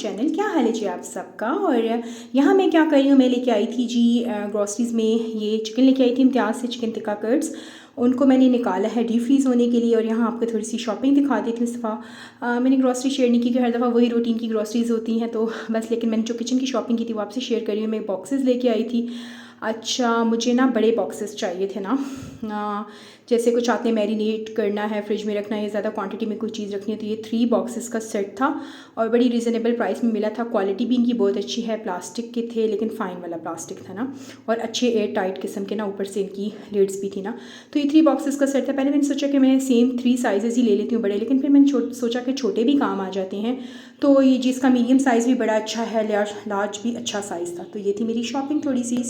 Channel. क्या हाल है जी आप सबका। और यहाँ मैं क्या कर रही हूँ, मैं लेके आई थी जी ग्रॉसरीज़ में ये चिकन लेके आई थी इम्तियाज़ से, चिकन टिक्का कट्स। उनको मैंने निकाला है डीप फ्रीज़ होने के लिए। और यहाँ आपको थोड़ी सी शॉपिंग दिखा देती हूँ। इस दफ़ा मैंने ग्रॉसरी शेयर नहीं की, हर दफ़ा वही रूटीन की ग्रॉसरीज़ होती हैं तो बस। लेकिन मैंने जो किचन की शॉपिंग की थी वो आपसे शेयर कर रही हूँ। मैं बॉक्सेस लेके आई थी। अच्छा, मुझे ना बड़े बॉक्सेस चाहिए थे ना, जैसे कुछ आपने मैरिनेट करना है, फ्रिज में रखना है, ज़्यादा क्वांटिटी में कोई चीज़ रखनी है, तो ये 3 बॉक्सेस का सेट था और बड़ी रीज़नेबल प्राइस में मिला था। क्वालिटी भी इनकी बहुत अच्छी है, प्लास्टिक के थे लेकिन फ़ाइन वाला प्लास्टिक था ना, और अच्छे एयर टाइट किस्म के ना, ऊपर से इनकी लिड्स भी थी ना। तो ये 3 बॉक्सेस का सेट था। पहले मैंने सोचा कि मैं सेम 3 साइज़ ही ले लेती हूँ बड़े, लेकिन फिर मैंने सोचा कि छोटे भी काम आ जाते हैं। तो ये जिसका मीडियम साइज़ भी बड़ा अच्छा है, लार्ज भी अच्छा साइज़ था। तो ये थी मेरी शॉपिंग थोड़ी सी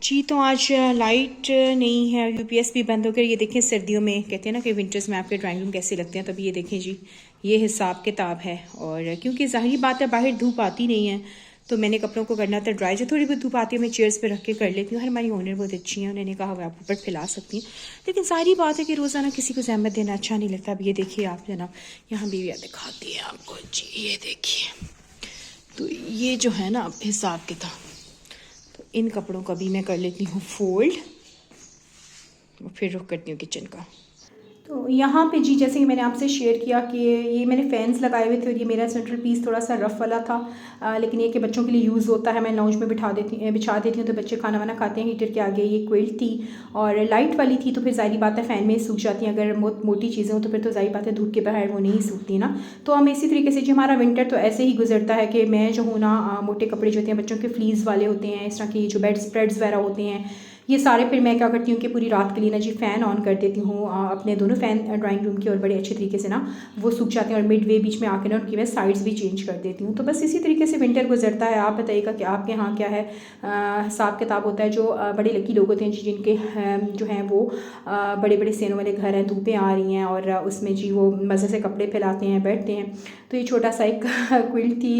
जी। तो आज लाइट नहीं है, यूपीएस भी बंद हो गया। ये देखें, सर्दियों में कहते हैं ना कि विंटर्स में आपके ड्राइंग रूम कैसे लगते हैं, तभी ये देखें जी, ये हिसाब किताब है। और क्योंकि ज़ाहिर बात है बाहर धूप आती नहीं है, तो मैंने कपड़ों को करना था ड्राई। जो थोड़ी बहुत धूप आती है मैं चेयर्स पे रख के कर लेती हूँ। हमारी ओनर बहुत अच्छी हैं, उन्होंने कहा हुआ आप ऊपर फैला सकती हैं, लेकिन सारी बात है कि रोज़ाना किसी को ज़हमत देना अच्छा नहीं लगता। अब ये देखिए आप जनाब, यहाँ भी दिखाती है आपको जी, ये देखिए। तो ये जो है ना हिसाब किताब, तो इन कपड़ों का भी मैं कर लेती हूँ फोल्ड और फिर रुख करती हूँ किचन का। तो यहाँ पे जी, जैसे कि मैंने आपसे शेयर किया कि ये मैंने फ़ैन्स लगाए हुए थे और ये मेरा सेंट्रल पीस थोड़ा सा रफ़ वाला था, लेकिन ये कि बच्चों के लिए यूज़ होता है। मैं लाउंज में बिछा देती हूँ तो बच्चे खाना वाना खाते हैं हीटर के आगे। ये क्विल्ट थी और लाइट वाली थी, तो फिर ज़ाहिर बात है फ़ैन में सूख जाती हैं। अगर बहुत मोटी चीज़ें हो तो फिर तो ज़ाहिर बात है धूप के बाहर वो नहीं सूखती ना। तो हम इसी तरीके से जी, हमारा विंटर तो ऐसे ही गुजरता है कि मैं जो हूँ ना, मोटे कपड़े जो होते हैं बच्चों के फ्लीस वाले होते हैं, इस तरह की जो बेड स्प्रेड्स वगैरह होते हैं, ये सारे फिर मैं क्या करती हूँ कि पूरी रात के लिए ना जी फ़ैन ऑन कर देती हूँ। अपने दोनों फ़ैन ड्राइंग रूम की, और बड़े अच्छे तरीके से ना वो सूख जाते हैं। और मिड वे बीच में आके ना उनकी मैं साइड्स भी चेंज कर देती हूँ। तो बस इसी तरीके से विंटर गुजरता है। आप बताइएगा कि आपके यहाँ क्या है हिसाब किताब होता है। जो बड़े लकी लोग होते हैं जी, जिनके जो हैं वो बड़े बड़े सेनों वाले घर हैं, धूपें आ रही हैं और उसमें जी वो मज़े से कपड़े फैलाते हैं, बैठते हैं। तो ये छोटा सा एक क्विल्ट थी,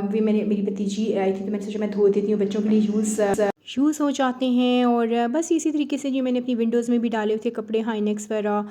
भी मेरी भतीजी आई थी, तो मैंने सोचा मैं धो देती हूँ, बच्चों के लिए यूज़ हो जाते हैं। और बस इसी तरीके से जी मैंने अपनी विंडोज़ में भी डाले हुए थे कपड़े, हाईनेक्स वगैरह।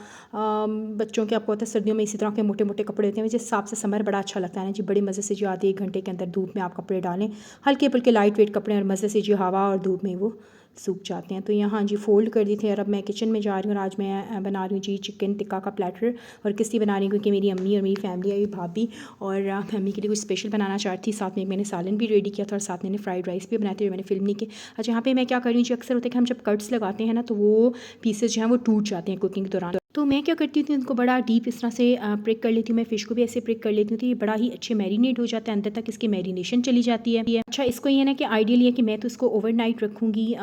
बच्चों के आपको पता है सर्दियों में इसी तरह के मोटे मोटे कपड़े होते हैं। जिस हिसाब से समर बड़ा अच्छा लगता है ना जी, बड़े मज़े से जो आधे 1 घंटे के अंदर धूप में आप कपड़े डालें, हल्के फुल्के लाइट वेट कपड़े, और मज़े से जो हवा और धूप में वो सूख जाते हैं। तो यहाँ जी फ़ोल्ड कर दी थे और अब मैं किचन में जा रही हूँ। और आज मैं बना रही हूँ जी चिकन टिक्का का प्लेटर। और किस लिए बना रही हूँ, क्योंकि मेरी अम्मी और मेरी फैमिली आई, भाभी, और अम्मी के लिए कुछ स्पेशल बनाना चाहती थी। साथ में मैंने सालन भी रेडी किया था और साथ मैंने फ्राइड राइस भी बनाए थे, मैंने फिल्म नहीं की। अच्छा, यहाँ पे मैं क्या कर रही हूँ जी, अक्सर होता है कि हम जब कट्स लगाते हैं ना तो वो पीसेस जो हैं वो टूट जाते हैं कुकिंग के दौरान। तो मैं क्या करती हूँ, उनको बड़ा डीप इस तरह से प्रिक कर लेती हूँ। मैं फ़िश को भी ऐसे प्रिक कर लेती हूँ, तो ये बड़ा ही अच्छे मैरिनेट हो जाता है, अंदर तक इसकी मैरिनेशन चली जाती है। अच्छा, इसको ये ना कि आइडियल ये है कि मैं तो इसको ओवरनाइट रखूँगी,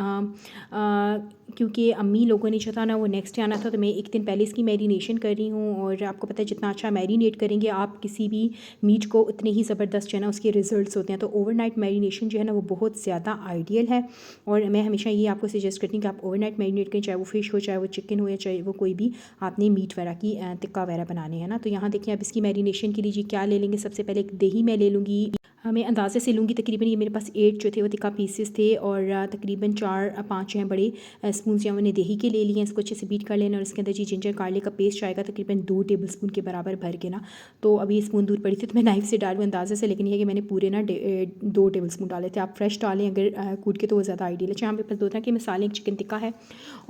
क्योंकि अम्मी लोगों ने जो था ना वो नेक्स्ट डे आना था, तो मैं 1 दिन पहले इसकी मैरिनेशन कर रही हूँ। और आपको पता है जितना अच्छा मैरिनेट करेंगे आप किसी भी मीट को, उतने ही ज़बरदस्त जो है ना उसके रिजल्ट्स होते हैं। तो ओवरनाइट मैरिनेशन जो है ना वो बहुत ज़्यादा आइडियल है। और मैं हमेशा ये आपको सजेस्ट करती हूँ कि आप ओवरनाइट मैरिनेट करें, चाहे वो फ़िश हो, चाहे वो चिकन हो, या चाहे वो कोई भी आपने मीट वगैरह की टिक्का वगैरह बनाने हैं ना। तो यहाँ देखिए, अब इसकी मैरिनेशन के लिए जी क्या ले लेंगे, सबसे पहले एक दही मैं ले लूँगी। मैं अंदाज़े से लूँगी, तकरीबन ये मेरे पास 8 जो थे वो टिक्का पीसेस थे, और तकरीबन 4-5 जो हैं बड़े स्पून जो हैं मैंने दही के ले लिए हैं। इसको अच्छे से बीट कर लेना, और इसके अंदर जी जिंजर गार्लिक का पेस्ट आएगा तकरीबन 2 टेबल स्पून के बराबर भर के ना। तो अभी स्पून दूर पड़ी थी तो मैं नाइफ से डालूँ अंदाज़े से, लेकिन ये कि मैंने पूरे ना 2 टेबल स्पून डाले थे। आप फ्रेश डालें अगर कूट के, तो वो ज़्यादा आइडियल है। यहाँ पे 2 तरह के मसाले, एक चिकन टिक्का है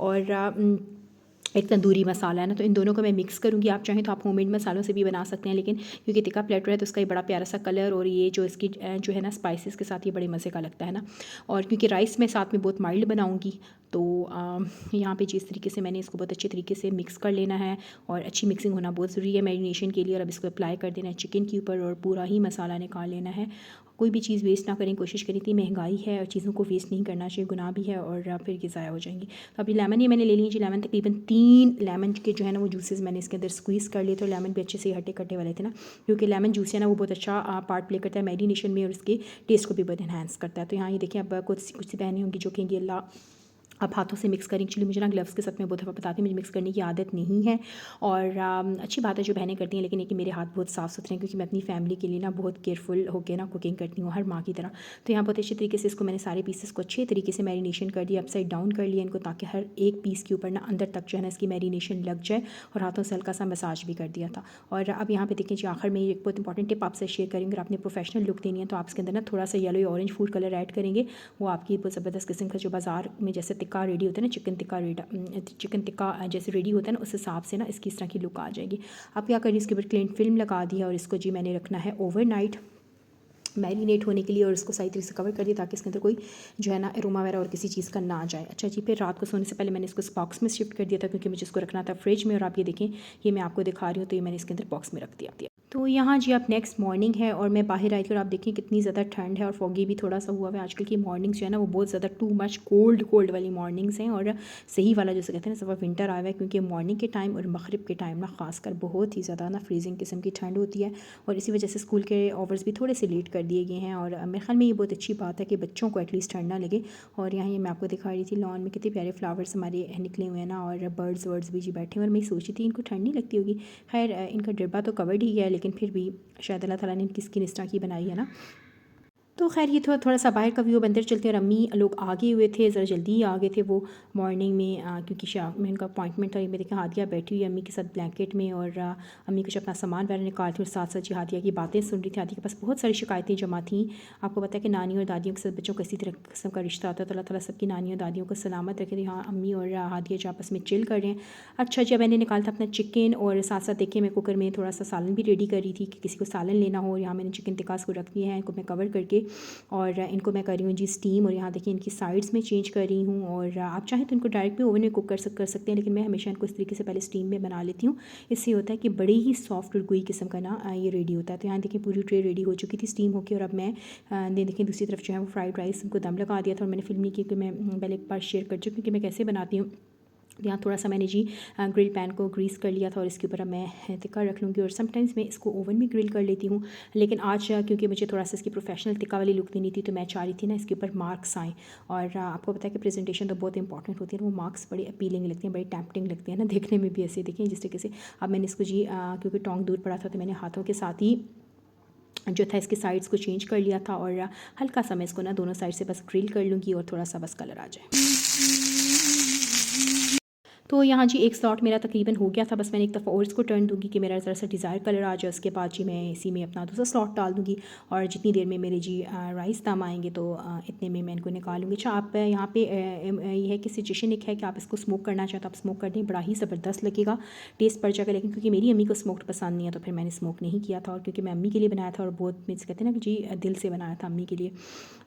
और एक तंदूरी मसाला है ना, तो इन दोनों को मैं मिक्स करूँगी। आप चाहें तो आप होममेड मसालों से भी बना सकते हैं, लेकिन क्योंकि टिक्का प्लेटर है तो उसका ये बड़ा प्यारा सा कलर, और ये जो इसकी जो है ना स्पाइसेस के साथ ये बड़े मज़े का लगता है ना। और क्योंकि राइस मैं साथ में बहुत माइल्ड बनाऊँगी, तो यहाँ पे जिस तरीके से मैंने इसको बहुत अच्छे तरीके से मिक्स कर लेना है, और अच्छी मिक्सिंग होना बहुत ज़रूरी है मैरिनेशन के लिए। और अब इसको अप्लाई कर देना है चिकन के ऊपर, और पूरा ही मसाला निकाल लेना है। कोई भी चीज़ वेस्ट ना करें, कोशिश करें। इतनी महंगाई है और चीज़ों को वेस्ट नहीं करना चाहिए, गुनाह भी है और फिर ये ज़ाया हो जाएंगी। तो अभी लेमन ये मैंने ले ली जी, लेमन तकरीबन 3 लेमन के जो है ना वो जूसेस मैंने इसके अंदर स्क्वीज़ कर लिए थे। और लेमन भी अच्छे से हटे कटे वाले थे ना, क्योंकि लेमन जूस है ना वो बहुत अच्छा पार्ट प्ले करता है मैरिनेशन में, और इसके टेस्ट को भी बहुत इन्हांस करता है। तो यहाँ ये देखिए, अब कुछ सी बहनें होंगी जो कहेंगी अल्लाह आप हाथों से मिक्स करें। एक्चुअली मुझे ना ग्लव्स के साथ मैं बहुत दफ़ा बताती हूँ, मुझे मिक्स करने की आदत नहीं है और अच्छी बात है जो बहनें करती हैं, लेकिन ये कि मेरे हाथ बहुत साफ़ सुथरे हैं क्योंकि मैं अपनी फैमिली के लिए ना बहुत केयरफुल होकर ना कुकिंग करती हूँ, हर माँ की तरह। तो यहाँ बहुत अच्छे तरीके से इसको मैंने सारे पीसेस को अच्छे तरीके से मैरिनेशन कर दिया, अपसाइड डाउन कर लिया इनको, ताकि हर एक पीस के ऊपर ना अंदर तक जो है ना इसकी मैरिनेशन लग जाए, और हाथों से हल्का सा मसाज भी कर दिया था। और अब यहाँ पे देखें जी, आखिर में एक बहुत इंपॉर्टेंट टिप आपसे शेयर करेंगे। अगर आपने प्रोफेशनल लुक देनी है तो आप इसके अंदर ना थोड़ा सा येलो या ऑरेंज फूड कलर ऐड करेंगे, वो आपकी बहुत ज़बरदस्त किस्म का जो बाज़ार में जैसे टिक्का रेडी होता है ना, चिकन टिक्का जैसे रेडी होता है ना, उस हिसाब से ना इसकी इस तरह की लुक आ जाएगी। आप क्या करिए, इसके ऊपर क्लिंग फिल्म लगा दी है और इसको जी मैंने रखना है ओवरनाइट मैरिनेट होने के लिए, और इसको सही तरीके से कवर कर दिया ताकि इसके अंदर कोई जो है ना एरोमा वगैरह और किसी चीज़ का ना जाए। अच्छा जी, फिर रात को सोने से पहले मैंने इसको इस बॉक्स में शिफ्ट कर दिया था क्योंकि मुझे इसको रखना था फ्रिज में, और आप ये देखें ये मैं आपको दिखा रही हूँ, तो ये मैंने इसके अंदर बॉक्स में रख दिया। तो यहाँ जी आप नेक्स्ट मॉर्निंग है और मैं बाहर आई थी और आप देखें कितनी ज़्यादा ठंड है और फॉगी भी थोड़ा सा हुआ है। आजकल की मॉर्निंग्स जो है ना वो बहुत ज़्यादा टू मच कोल्ड वाली मॉर्निंग्स हैं, और सही वाला जैसे कहते हैं ना सब विंटर आया हुआ है, क्योंकि मॉर्निंग के टाइम और मगरिब के टाइम ना खासकर बहुत ही ज़्यादा ना फ्रीजिंग किस्म की ठंड होती है, और इसी वजह से स्कूल के आवर्स भी थोड़े से लेट कर दिए गए हैं। और मेरे ख्याल में ये बहुत अच्छी बात है कि बच्चों को एटलीस्ट ठंड ना लगे। और यहाँ ये मैं आपको दिखा रही थी लॉन में कितने प्यारे फ्लावर्स हमारे निकले हुए हैं ना, और बर्ड्स वर्ड्स भी जी बैठे हैं, और मैं सोची थी इनको ठंड नहीं लगती होगी। खैर इनका डिब्बा तो कवर्ड ही है, लेकिन फिर भी शायद अल्लाह ताला ने इनकी स्किन इस तरह की बनाई है ना। तो खैर ये थोड़ा सा बाहर का व्यू अंदर चलते हैं, और अम्मी लोग आगे हुए थे, ज़रा जल्दी ही आ गए थे वो मॉर्निंग में, क्योंकि शाम में उनका अपॉइंटमेंट था। ये मेरे हादिया बैठी हुई अम्मी के साथ ब्लैंकेट में, और अम्मी कुछ अपना सामान वगैरह निकाल थी और साथ साथ जी हादिया की बातें सुन रही थी। हादिया के पास बहुत सारी शिकायतें जमा थी। आपको पता है कि नानी और दादियों के साथ बच्चों को इसी तरह किस्म का रिश्ता होता है, तो अल्लाह ताला सबकी नानी और दादियों को सलामत रखे। हाँ, अम्मी और हादिया जो आपस में चिल कर रहे हैं। अच्छा, जब मैंने निकाला था अपना चिकन, और साथ साथ देखिए मैं कुकर में थोड़ा सा सालन भी रेडी कर रही थी कि किसी को सालन लेना हो। यहाँ मैंने चिकन टिक्कास को रख दिया है, इनको मैं कवर करके, और इनको मैं कर रही हूँ जी स्टीम, और यहाँ देखिए इनकी साइड्स में चेंज कर रही हूँ। और आप चाहें तो इनको डायरेक्ट भी ओवन में कुक कर सकते हैं, लेकिन मैं हमेशा इनको इस तरीके से पहले स्टीम में बना लेती हूँ। इससे होता है कि बड़े ही सॉफ्ट और गुई किस्म का ना ये रेडी होता है। तो यहाँ देखिए पूरी ट्रे रेडी हो चुकी थी स्टीम होकर, और अब मैं देखिए दूसरी तरफ जो है वो फ्राइड राइस उनको दम लगा दिया था। और मैंने फिल्म नहीं की कि मैं पहले एक बार शेयर कर चुकी कि मैं कैसे बनाती हूँ। यहाँ थोड़ा सा मैंने जी ग्रिल पैन को ग्रीस कर लिया था, और इसके ऊपर अब मैं टिक्का रख लूँगी। और समटाइम्स मैं इसको ओवन में ग्रिल कर लेती हूँ, लेकिन आज क्योंकि मुझे थोड़ा सा इसकी प्रोफेशनल टिक्का वाली लुक देनी थी, तो मैं चाह रही थी ना इसके ऊपर मार्क्स आएँ। और आपको पता है कि प्रेजेंटेशन तो बहुत इंपॉर्टेंट होती है, वो मार्क्स बड़ी अपीलिंग लगती हैं, बड़ी टैम्पटिंग लगती है ना देखने में भी। ऐसे देखें जिस तरीके से अब मैंने इसको जी क्योंकि टोंग दूर पड़ा था, तो मैंने हाथों के साथ ही जो था इसके साइड्स को चेंज कर लिया था, और हल्का सा मैं इसको ना दोनों साइड से बस ग्रिल कर लूँगी, और थोड़ा सा बस कलर आ जाए। तो यहाँ जी एक स्लॉट मेरा तकरीबन हो गया था, बस मैंने एक दफ़ा और इसको टर्न दूँगी कि मेरा ज़रा सा डिज़ायर कलर आ जाए। उसके बाद जी मैं इसी में अपना दूसरा स्लॉट डाल दूँगी, और जितनी देर में मेरे जी राइस दम आएंगे तो इतने में मैं इनको निकालूँगी। अच्छा, आप यहाँ पे ये है कि सिचुएशन एक है कि आप इसको स्मोक करना चाहते हो, आप स्मोक कर दें, बड़ा ही ज़बरदस्त लगेगा, टेस्ट पड़ जाएगा। लेकिन क्योंकि मेरी अम्मी को स्मोक्ड पसंद नहीं है, तो फिर मैंने स्मोक नहीं किया था, और क्योंकि मैं अम्मी के लिए बनाया था और बहुत मीन्स कहते हैं ना कि जी दिल से बनाया था अम्मी के लिए।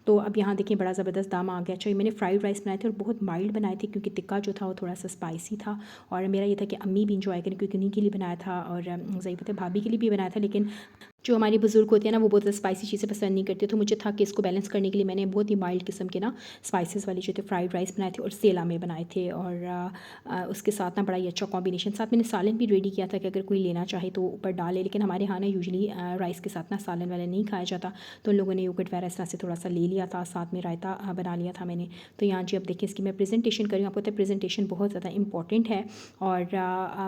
तो अब यहाँ देखिए बड़ा ज़बरदस्त दाम आ गया। अच्छा, मैंने फ्राइड राइस बनाए थे और बहुत माइल्ड बनाए थे, क्योंकि टिक्का जो था वो थोड़ा सा स्पाइसी था, और मेरा ये था कि अम्मी भी इंजॉय करें, क्योंकि उन्हीं के लिए बनाया था, और सही पता है भाभी के लिए भी बनाया था। लेकिन जो हमारी बुजुर्ग होती है ना वो बहुत स्पाइसी चीज़ें पसंद नहीं करती, तो मुझे था कि इसको बैलेंस करने के लिए मैंने बहुत ही माइल्ड किस्म के ना स्पाइसेस वाले जो थे फ्राइड राइस बनाए थे, और सेला में बनाए थे। और उसके साथ ना बड़ा ही अच्छा कॉम्बिनेशन, साथ मैंने सालन भी रेडी किया था कि अगर कोई लेना चाहे तो ऊपर डाले। लेकिन हमारे यहाँ ना यूजली राइस के साथ ना सालन वाला नहीं खाया जाता, तो उन लोगों ने योगर्ट वगैरह इस तरह से थोड़ा सा ले लिया था, साथ में रायता बना लिया था मैंने। तो यहाँ जी अब देखिए इसकी मैं प्रेजेंटेशन करी हूँ। आपको पता है प्रेजेंटेशन बहुत ज़्यादा इंपॉर्टेंट है, और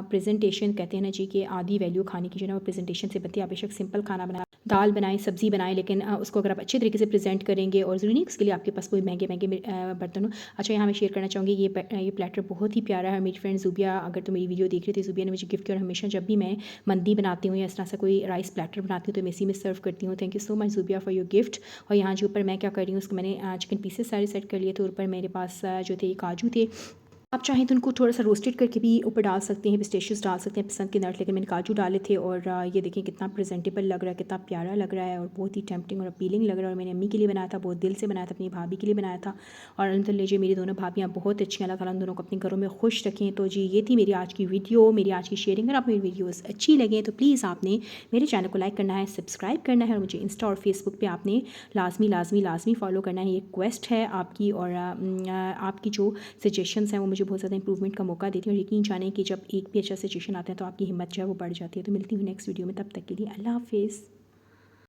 प्रेजेंटेशन कहते हैं ना जी कि आधी वैल्यू खाने की जो है वो प्रेजेंटेशन से बनती है। आप बेशक सिंपल खाना बनाए, दाल बनाएं, सब्ज़ी बनाएं, लेकिन उसको अगर आप अच्छे तरीके से प्रेजेंट करेंगे, और ज़रूरी नहीं उसके लिए आपके पास कोई महंगे बर्तन हो। अच्छा, यहाँ मैं शेयर करना चाहूँगी ये प्लेटर बहुत ही प्यारा है। मेरी फ्रेंड ज़ुबिया, अगर तो मेरी वीडियो देख रही थी, ज़ुबिया ने मुझे गिफ्ट किया, और हमेशा जब भी मैं मंदी बनाती हूँ या इस तरह से कोई राइस प्लेटर बनाती हूँ तो मैं इसी में सर्व करती हूँ। Thank you so much Zubia for your gift. और यहाँ जो ऊपर मैं क्या कर रही हूँ, उसको मैंने चिकन पीसेस सारे सेट कर लिए थे। ऊपर मेरे पास जो थे काजू थे, आप चाहें तो उनको थोड़ा सा रोस्टेड करके भी ऊपर डाल सकते हैं, पिस्ताशियस डाल सकते हैं पसंद के नट, लेकिन मैंने काजू डाले थे। और ये देखें कितना प्रेजेंटेबल लग रहा है, कितना प्यारा लग रहा है, और बहुत ही टेम्पटिंग और अपीलिंग लग रहा है। और मैंने अम्मी के लिए बनाया था, बहुत दिल से बनाया था, अपनी भाभी के लिए बनाया था। और अल्हम्दुलिल्लाह जी मेरी दोनों भाभियाँ बहुत अच्छी, अल्लाह ताला उन दोनों को अपने घरों में खुश रखें। तो जी ये थी मेरी आज की वीडियो, मेरी आज की शेयरिंग। अगर आप मेरी वीडियोज़ अच्छी लगें तो प्लीज़ आपने मेरे चैनल को लाइक करना है, सब्सक्राइब करना है, और मुझे इंस्टा और फेसबुक पर आपने लाजमी फॉलो करना है। ये रिक्वेस्ट है आपकी, और आपकी जो सजेशंस हैं वो मुझे बहुत ज़्यादा इंप्रूवमेंट का मौका देती है, और यकीन जाने कि जब एक भी अच्छा सजेशन आता है तो आपकी हिम्मत जो है वो बढ़ जाती है। तो मिलती हूँ नेक्स्ट वीडियो में, तब तक के लिए अल्लाह हाफिज़।